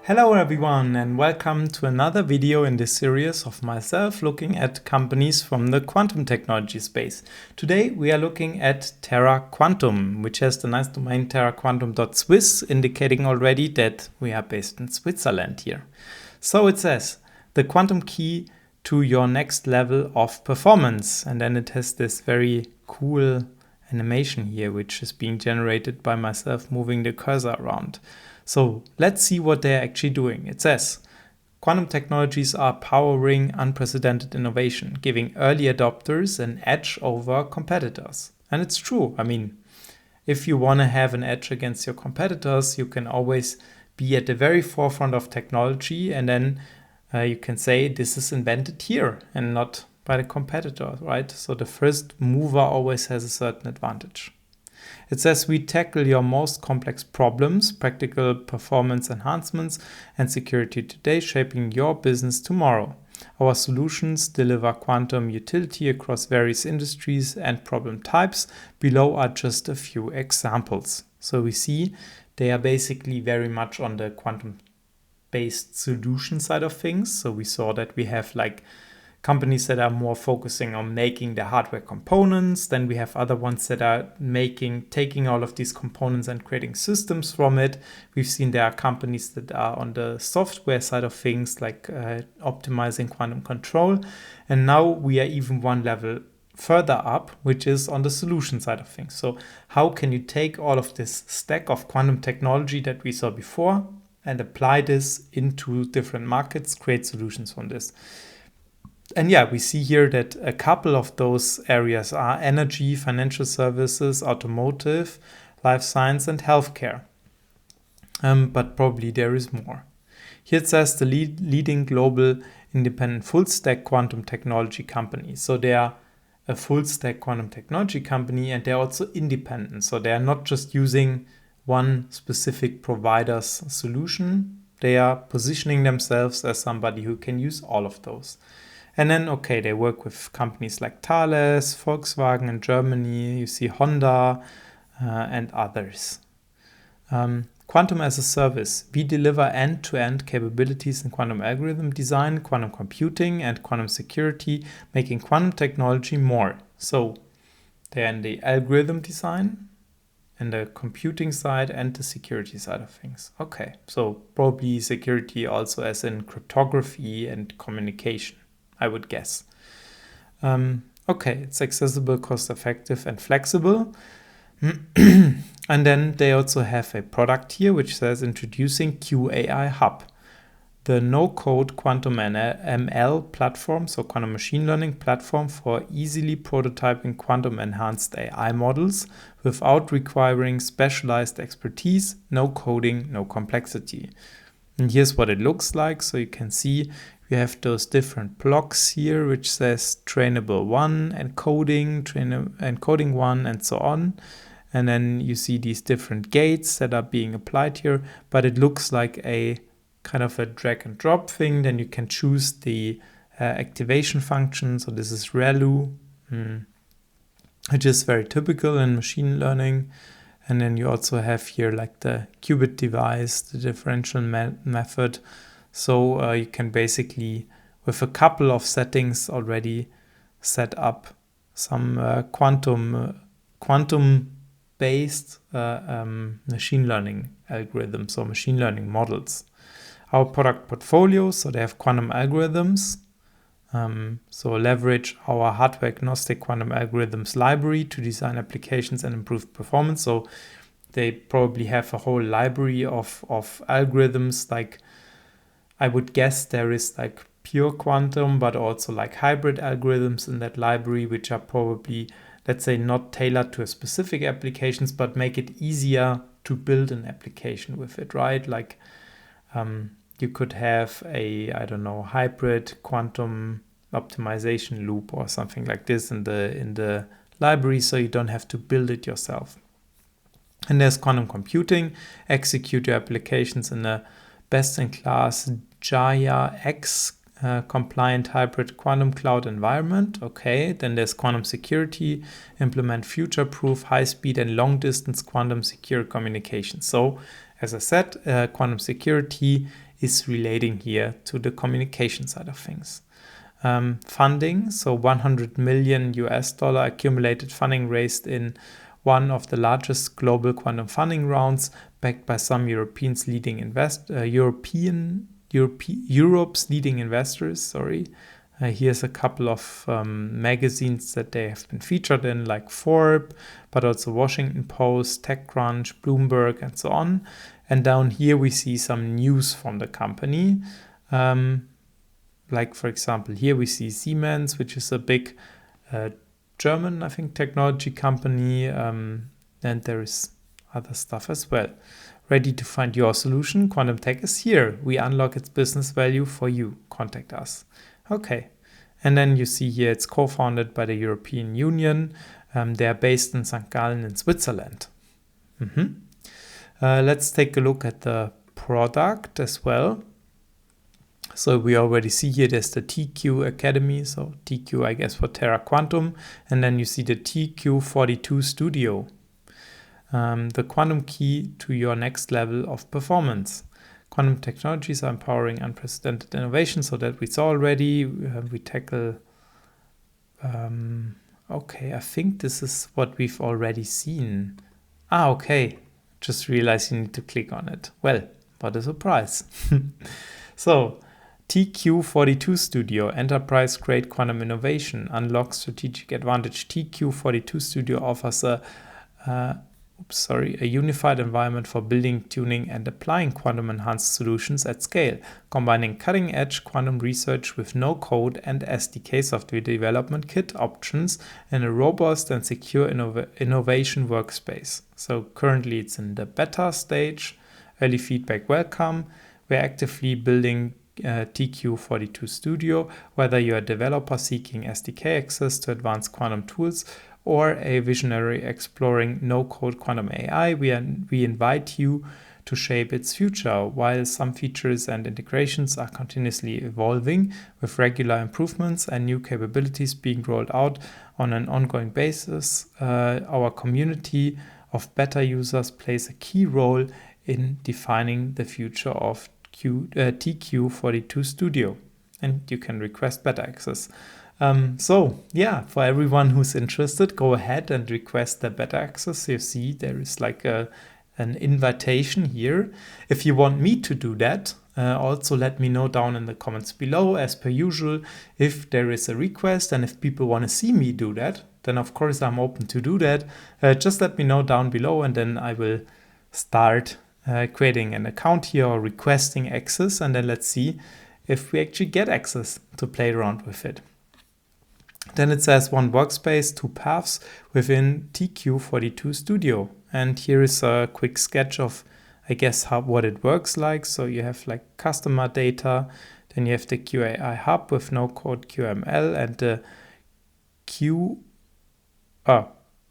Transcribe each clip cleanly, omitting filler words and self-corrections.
Hello everyone and welcome to another video in this series of myself looking at companies from the quantum technology space. Today we are looking at Terra Quantum, which has the nice domain terraquantum.swiss, indicating already that we are based in Switzerland here. So it says, the quantum key to your next level of performance. And then it has this very cool animation here, which is being generated by myself moving the cursor around. So let's see what they're actually doing. It says, quantum technologies are powering unprecedented innovation, giving early adopters an edge over competitors. And it's true. I mean, if you want to have an edge against your competitors, you can always be at the very forefront of technology, and then you can say this is invented here and not by the competitor, right? So the first mover always has a certain advantage. It says we tackle your most complex problems, practical performance enhancements, and security today, shaping your business tomorrow. Our solutions deliver quantum utility across various industries and problem types. Below are just a few examples. So we see they are basically very much on the quantum-based solution side of things. So we saw that we have like companies that are more focusing on making the hardware components. Then we have other ones that are taking all of these components and creating systems from it. We've seen there are companies that are on the software side of things, like optimizing quantum control. And now we are even one level further up, which is on the solution side of things. So how can you take all of this stack of quantum technology that we saw before and apply this into different markets, create solutions from this? And yeah, we see here that a couple of those areas are energy, financial services, automotive, life science, and healthcare. But probably there is more. Here it says the leading global independent full-stack quantum technology company. So they are a full-stack quantum technology company, and they're also independent. So they are not just using one specific provider's solution. They are positioning themselves as somebody who can use all of those. And then, okay, they work with companies like Thales, Volkswagen in Germany, you see Honda, and others. Quantum as a service. We deliver end-to-end capabilities in quantum algorithm design, quantum computing, and quantum security, making quantum technology more. So they're in the algorithm design, and the computing side, and the security side of things. Okay, so probably security also as in cryptography and communication, I would guess. Okay, it's accessible, cost-effective, and flexible. And then they also have a product here which says introducing QAI Hub, the no-code quantum ML platform, so quantum machine learning platform for easily prototyping quantum-enhanced AI models without requiring specialized expertise, no coding, no complexity. And here's what it looks like. So you can see we have those different blocks here, which says trainable 1, encoding 1, and so on. And then you see these different gates that are being applied here, but it looks like a kind of a drag and drop thing. Then you can choose the activation function. So this is ReLU, which is very typical in machine learning. And then you also have here like the qubit device, the differential method. So you can basically, with a couple of settings already, set up some quantum-based machine learning algorithms or machine learning models. Our product portfolio, so they have quantum algorithms. So leverage our hardware-agnostic quantum algorithms library to design applications and improve performance. So they probably have a whole library of algorithms. Like I would guess there is like pure quantum, but also like hybrid algorithms in that library, which are probably, let's say, not tailored to a specific applications, but make it easier to build an application with it, right? Like you could have a, I don't know, hybrid quantum optimization loop or something like this in the library, so you don't have to build it yourself. And there's quantum computing, execute your applications in a best-in-class Jaya X compliant hybrid quantum cloud environment. Okay, then there's quantum security, implement future-proof, high-speed and long-distance quantum secure communication. So, as I said, quantum security is relating here to the communication side of things. Funding, so 100 million US dollar accumulated funding raised in one of the largest global quantum funding rounds, backed by some Europe's leading Europe's leading investors. Here's a couple of magazines that they have been featured in, like Forbes, but also Washington Post, TechCrunch, Bloomberg, and so on. And down here we see some news from the company. Like, for example, here we see Siemens, which is a big German, I think, technology company. And there is other stuff as well. Ready to find your solution? Quantum Tech is here. We unlock its business value for you. Contact us. Okay. And then you see here it's co-founded by the European Union. They are based in St. Gallen in Switzerland. Let's take a look at the product as well. So we already see here there's the TQ Academy, so TQ I guess for Terra Quantum, and then you see the TQ42 Studio. The quantum key to your next level of performance. Quantum technologies are empowering unprecedented innovation, so that we saw already. We tackle, okay, I think this is what we've already seen. Okay, just realized you need to click on it. Well, what a surprise. So, TQ42 Studio, enterprise-grade quantum innovation, unlocks strategic advantage. TQ42 Studio offers a unified environment for building, tuning, and applying quantum-enhanced solutions at scale, combining cutting-edge quantum research with no-code and SDK software development kit options in a robust and secure innovation workspace. So currently it's in the beta stage. Early feedback welcome. We're actively building TQ42 Studio, whether you're a developer seeking SDK access to advanced quantum tools or a visionary exploring no-code quantum AI, we invite you to shape its future. While some features and integrations are continuously evolving, with regular improvements and new capabilities being rolled out on an ongoing basis, our community of beta users plays a key role in defining the future of TQ42 Studio, and you can request beta access. For everyone who's interested, go ahead and request the beta access. You see there is like an invitation here. If you want me to do that, also let me know down in the comments below, as per usual. If there is a request and if people want to see me do that, then of course I'm open to do that. Just let me know down below, and then I will start creating an account here or requesting access, and then let's see if we actually get access to play around with it. Then it says one workspace, two paths within TQ42 Studio. And here is a quick sketch of, I guess, what it works like. So you have like customer data, then you have the QAI hub with no-code QML and the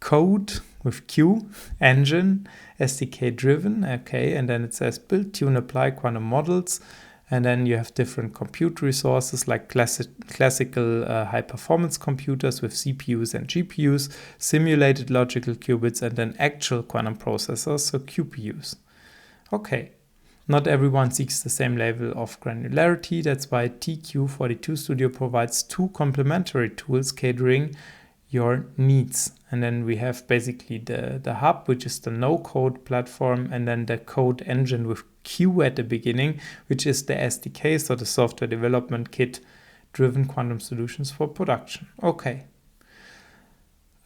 code with Q engine, SDK driven. Okay, and then it says build, tune, apply quantum models. And then you have different compute resources like classical high-performance computers with CPUs and GPUs, simulated logical qubits, and then actual quantum processors, so QPUs. Okay, not everyone seeks the same level of granularity. That's why TQ42 Studio provides two complementary tools catering your needs. And then we have basically the hub, which is the no-code platform, and then the code engine with Q at the beginning, which is the SDK, so the software development kit driven quantum solutions for production. Okay.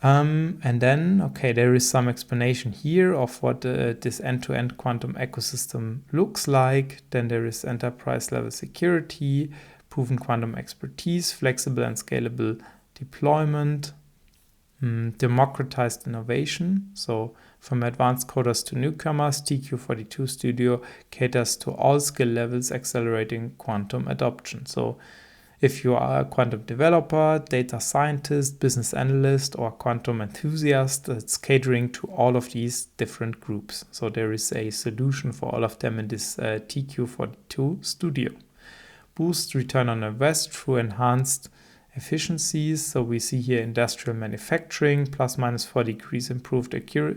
And then, okay, there is some explanation here of what this end-to-end quantum ecosystem looks like. Then there is enterprise level security, proven quantum expertise, flexible and scalable deployment, democratized innovation. So from advanced coders to newcomers, TQ42 Studio caters to all skill levels, accelerating quantum adoption. So if you are a quantum developer, data scientist, business analyst, or quantum enthusiast, it's catering to all of these different groups. So there is a solution for all of them in this TQ42 Studio. boost return on invest through enhanced efficiencies. So we see here industrial manufacturing, plus minus 4 degrees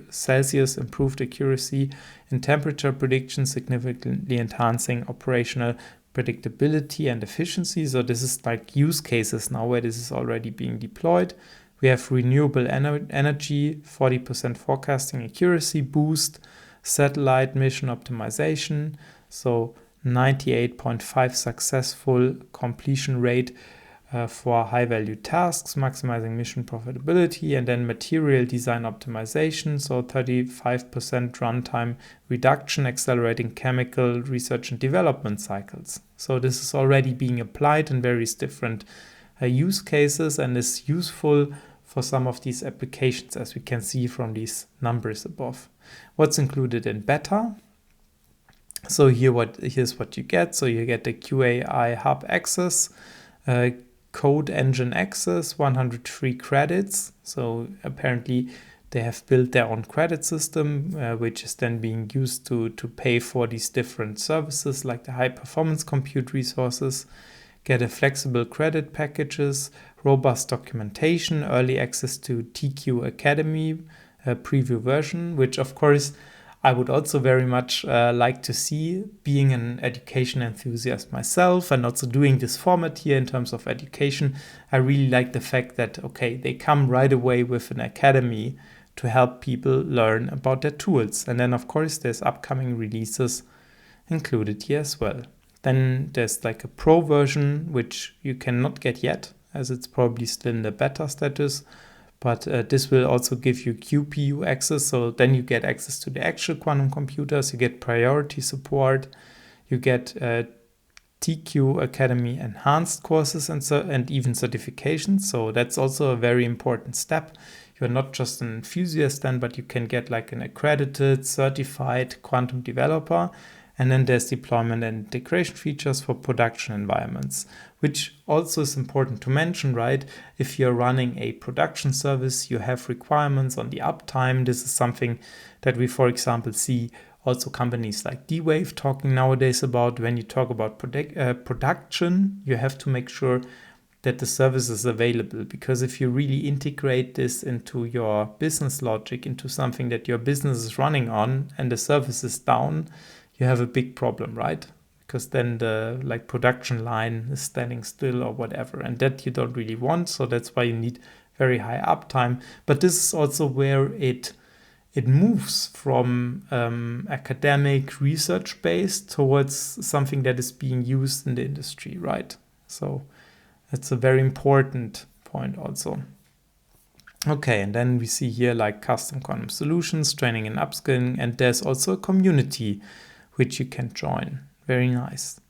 Celsius improved accuracy in temperature prediction, significantly enhancing operational predictability and efficiency. So this is like use cases now where this is already being deployed. We have renewable energy, 40% forecasting accuracy boost, satellite mission optimization, so 98.5 successful completion rate for high-value tasks, maximizing mission profitability, and then material design optimization, so 35% runtime reduction, accelerating chemical research and development cycles. So this is already being applied in various different use cases and is useful for some of these applications, as we can see from these numbers above. What's included in beta? So here's what you get. So you get the QAI Hub access, code engine access, 103 credits. So apparently they have built their own credit system, which is then being used to pay for these different services like the high performance compute resources. Get a flexible credit packages, robust documentation, early access to TQ Academy preview version, which of course I would also very much like to see, being an education enthusiast myself and also doing this format here in terms of education. I really like the fact that, okay, they come right away with an academy to help people learn about their tools. And then of course there's upcoming releases included here as well. Then there's like a pro version, which you cannot get yet, as it's probably still in the beta status. But this will also give you QPU access. So then you get access to the actual quantum computers. You get priority support. You get TQ Academy enhanced courses and even certifications. So that's also a very important step. You're not just an enthusiast then, but you can get like an accredited, certified quantum developer. And then there's deployment and integration features for production environments, which also is important to mention, right? If you're running a production service, you have requirements on the uptime. This is something that we, for example, see also companies like D-Wave talking nowadays about. When you talk about production, you have to make sure that the service is available, because if you really integrate this into your business logic, into something that your business is running on, and the service is down, you have a big problem, right? Because then the production line is standing still or whatever, and that you don't really want. So that's why you need very high uptime. But this is also where it moves from academic research based towards something that is being used in the industry, right? So that's a very important point also. Okay, and then we see here like custom quantum solutions, training and upskilling, and there's also a community which you can join. Very nice.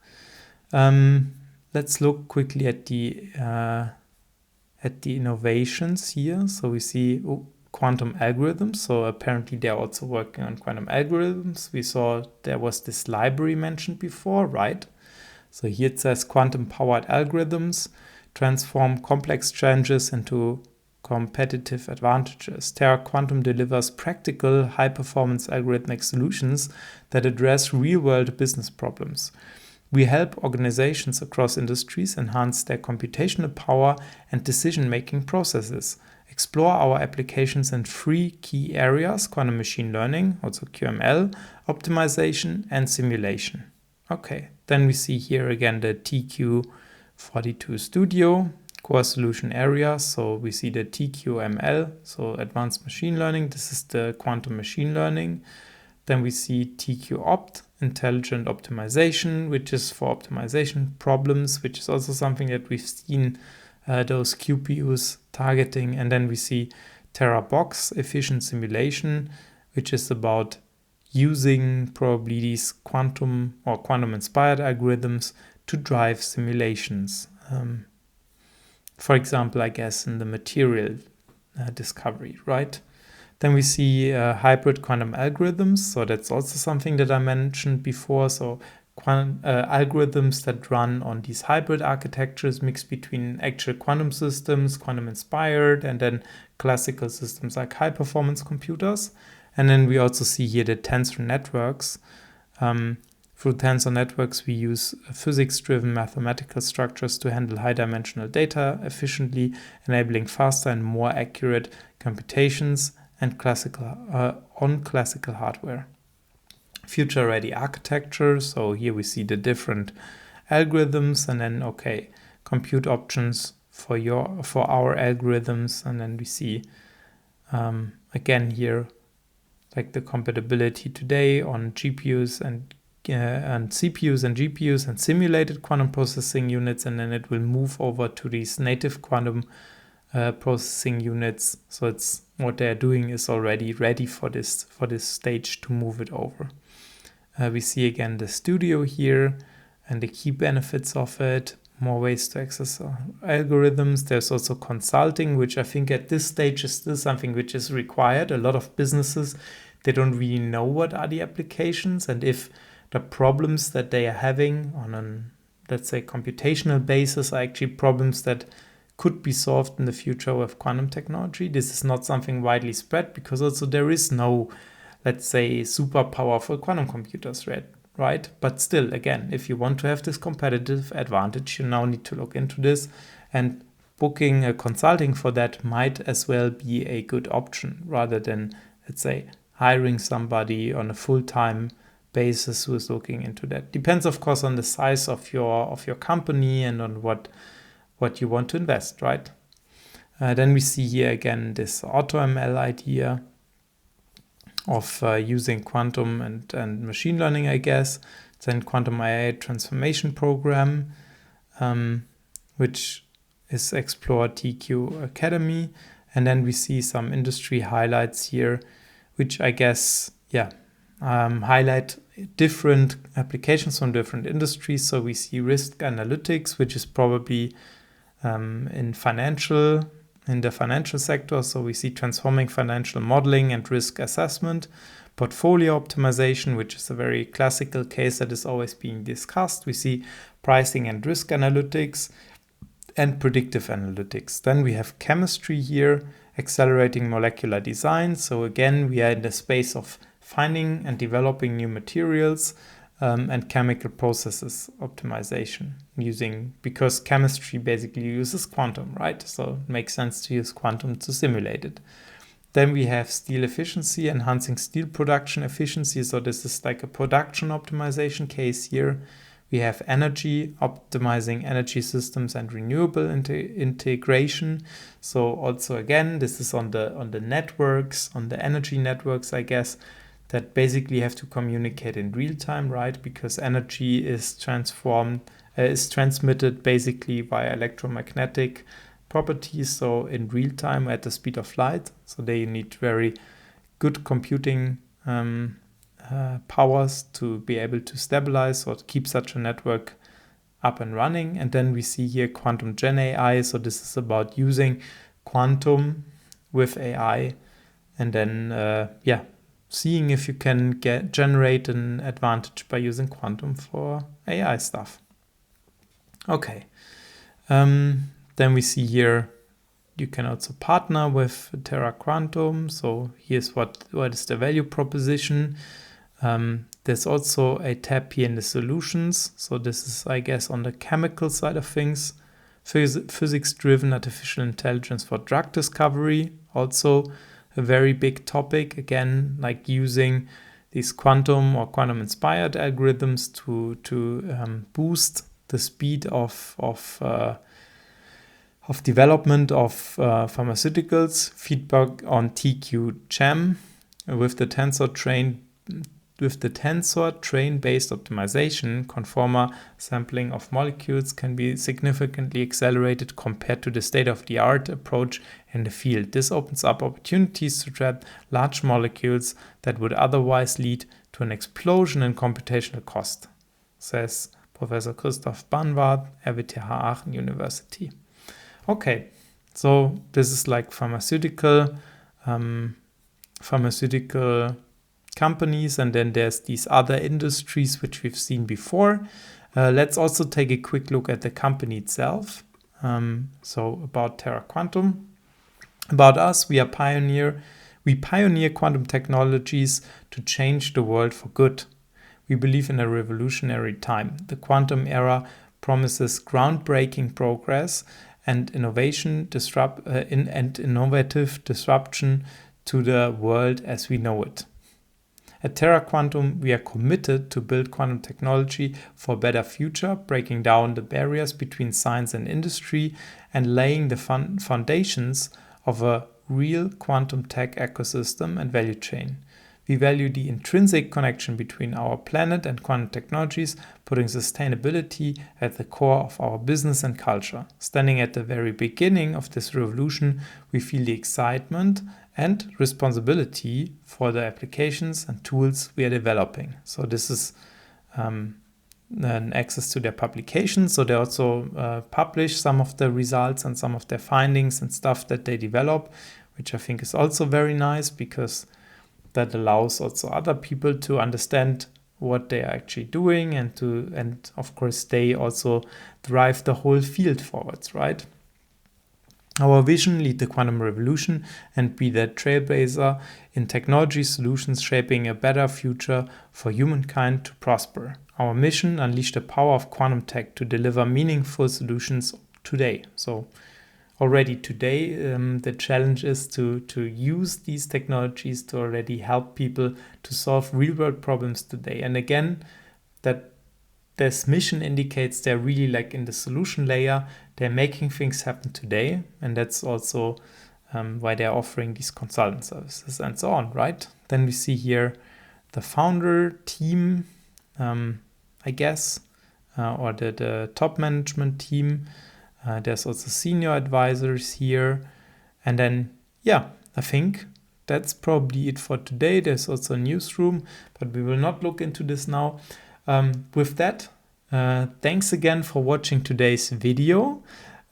Let's look quickly at the innovations here. So we see quantum algorithms. So apparently they're also working on quantum algorithms. We saw there was this library mentioned before, right? So here it says quantum powered algorithms transform complex challenges into competitive advantages. Terra Quantum delivers practical, high-performance algorithmic solutions that address real-world business problems. We help organizations across industries enhance their computational power and decision-making processes. Explore our applications in 3 key areas: quantum machine learning, also QML, optimization, and simulation. Okay, then we see here again the TQ42 Studio core solution area. So we see the TQML, so advanced machine learning. This is the quantum machine learning. Then we see TQOpt, intelligent optimization, which is for optimization problems, which is also something that we've seen those QPUs targeting. And then we see Terra Box, efficient simulation, which is about using probably these quantum or quantum inspired algorithms to drive simulations. For example, I guess in the material discovery, right? Then we see hybrid quantum algorithms. So that's also something that I mentioned before. So algorithms that run on these hybrid architectures, mixed between actual quantum systems, quantum inspired, and then classical systems like high performance computers. And then we also see here the tensor networks, Through tensor networks, we use physics-driven mathematical structures to handle high-dimensional data efficiently, enabling faster and more accurate computations and on classical hardware. Future-ready architecture, so here we see the different algorithms, and then compute options for our algorithms, and then we see again here like the compatibility today on GPUs and CPUs and GPUs and simulated quantum processing units, and then it will move over to these native quantum processing units. So it's what they're doing is already ready for this stage to move it over. We see again the studio here and the key benefits of it, more ways to access algorithms. There's also consulting, which I think at this stage is still something which is required. A lot of businesses, they don't really know what are the applications, and if the problems that they are having on an, let's say, computational basis are actually problems that could be solved in the future with quantum technology. This is not something widely spread because also there is no, let's say, super powerful quantum computers, right? But still, again, if you want to have this competitive advantage, you now need to look into this, and booking a consulting for that might as well be a good option rather than, let's say, hiring somebody on a full-time basis who is looking into that. Depends, of course, on the size of your company and on what you want to invest, right? Then we see here again this AutoML idea of using quantum and machine learning, I guess. Then quantum AI transformation program, which is Explore TQ Academy. And then we see some industry highlights here, which I guess, highlight different applications from different industries. So we see risk analytics, which is probably in the financial sector. So we see transforming financial modeling and risk assessment, portfolio optimization, which is a very classical case that is always being discussed. We see pricing and risk analytics and predictive analytics. Then we have chemistry here, accelerating molecular design. So again, we are in the space of finding and developing new materials and chemical processes optimization because chemistry basically uses quantum, right? So it makes sense to use quantum to simulate it. Then we have steel efficiency, enhancing steel production efficiency. So this is like a production optimization case here. We have energy, optimizing energy systems and renewable integration. So also again, this is on the networks, on the energy networks, I guess, that basically have to communicate in real time, right? Because energy is transmitted basically via electromagnetic properties, so in real time at the speed of light. So they need very good computing powers to be able to stabilize or to keep such a network up and running. And then we see here quantum gen AI. So this is about using quantum with AI, and then seeing if you can generate an advantage by using quantum for AI stuff. Okay. Then we see here you can also partner with Terra Quantum. So here's what is the value proposition. There's also a tab here in the solutions. So this is, I guess, on the chemical side of things. Physics-driven artificial intelligence for drug discovery. Also a very big topic. Again, like using these quantum or quantum-inspired algorithms to boost the speed of development of pharmaceuticals. Feedback on TQ with the tensor train-based optimization, conformer sampling of molecules can be significantly accelerated compared to the state-of-the-art approach in the field. This opens up opportunities to trap large molecules that would otherwise lead to an explosion in computational cost, says Professor Christoph Banwart, RWTH Aachen University. Okay, so this is like pharmaceutical companies, and then there's these other industries which we've seen before. Let's also take a quick look at the company itself. So about Terra Quantum. About us, we pioneer quantum technologies to change the world for good. we believe in a revolutionary time. The quantum era promises groundbreaking progress and innovative disruption to the world as we know it. At Terra Quantum, we are committed to build quantum technology for a better future, breaking down the barriers between science and industry and laying the foundations of a real quantum tech ecosystem and value chain. We value the intrinsic connection between our planet and quantum technologies, putting sustainability at the core of our business and culture. Standing at the very beginning of this revolution, we feel the excitement and responsibility for the applications and tools we are developing. So this is an access to their publications. So they also publish some of the results and some of their findings and stuff that they develop, which I think is also very nice because that allows also other people to understand what they are actually doing and of course they also drive the whole field forwards, right? Our vision: lead the quantum revolution and be the trailblazer in technology solutions shaping a better future for humankind to prosper. Our mission: unleash the power of quantum tech to deliver meaningful solutions today. So already today, the challenge is to use these technologies to already help people to solve real-world problems today. And again, that this mission indicates they're really like in the solution layer. They're making things happen today. And that's also why they're offering these consultant services and so on, right? Then we see here the founder team, I guess, or the top management team. There's also senior advisors here. And then, yeah, I think that's probably it for today. There's also a newsroom, but we will not look into this now. With that, thanks again for watching today's video.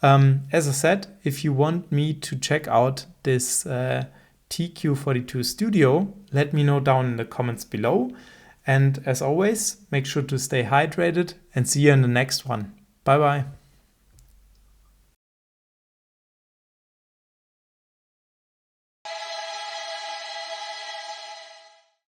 As I said, if you want me to check out this TQ42 studio, let me know down in the comments below. And as always, make sure to stay hydrated and see you in the next one. Bye bye.